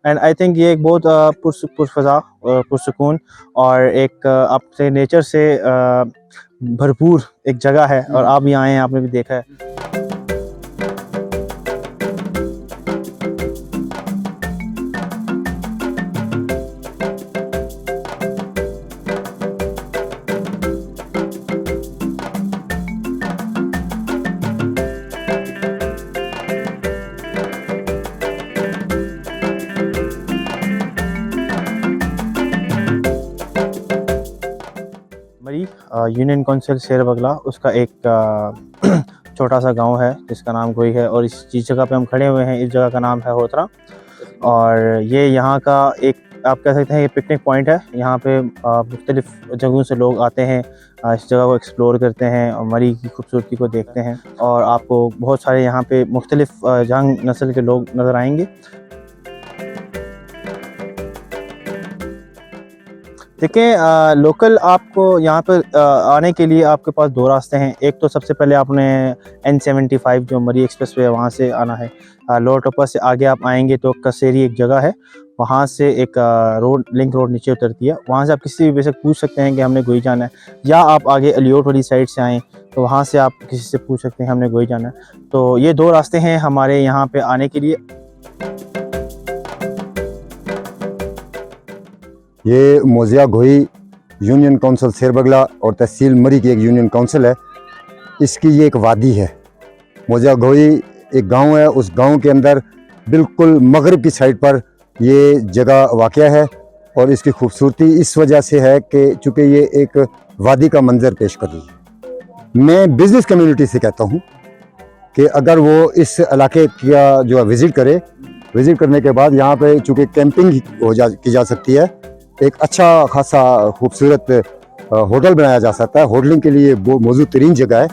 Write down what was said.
And I think ये एक बहुत पुरफज़ा पुरसकून और एक आपसे नेचर से भरपूर एक जगह है, और आप यहाँ आए हैं, आपने भी देखा है। मरी यूनियन काउंसिल शेर बगला, उसका एक छोटा सा गांव है जिसका नाम गोई है, और जिस जगह पे हम खड़े हुए हैं इस जगह का नाम है होतरा। और ये यहाँ का एक आप कह सकते हैं ये पिकनिक पॉइंट है। यहाँ पे मुख्तलिफ जगहों से लोग आते हैं, इस जगह को एक्सप्लोर करते हैं और मरी की खूबसूरती को देखते हैं, और आपको बहुत सारे यहाँ पे मुख्तलिफ जंग नस्ल के लोग नज़र आएंगे। देखिए, लोकल आपको यहाँ पर आने के लिए आपके पास दो रास्ते हैं। एक तो सबसे पहले आपने N75 जो मरी एक्सप्रेस वे है वहाँ से आना है। लोअर टोपा से आगे आप आएंगे तो कसेरी एक जगह है, वहाँ से एक लिंक रोड नीचे उतरती है। वहाँ से आप किसी भी बेशक पूछ सकते हैं कि हमने गोई जाना है, या आप आगे अलियोट वाली साइड से आएँ तो वहाँ से आप किसी से पूछ सकते हैं हमने गोई जाना है। तो ये दो रास्ते हैं हमारे यहाँ पे आने के लिए। ये मोजिया गोई यूनियन काउंसिल शेर बगला और तहसील मरी की एक यूनियन काउंसिल है। इसकी ये एक वादी है। मोजिया गोई एक गांव है, उस गांव के अंदर बिल्कुल मगरब की साइड पर ये जगह वाक़या है, और इसकी खूबसूरती इस वजह से है कि चूँकि ये एक वादी का मंजर पेश कर रही है। मैं बिज़नेस कम्युनिटी से कहता हूँ कि अगर वो इस इलाके का जो है विज़िट करे, विज़िट करने के बाद यहाँ पे चूँकि कैंपिंग की जा सकती है, एक अच्छा खासा खूबसूरत होटल बनाया जा सकता है। होटलिंग के लिए वो मौजूद तरीन जगह है।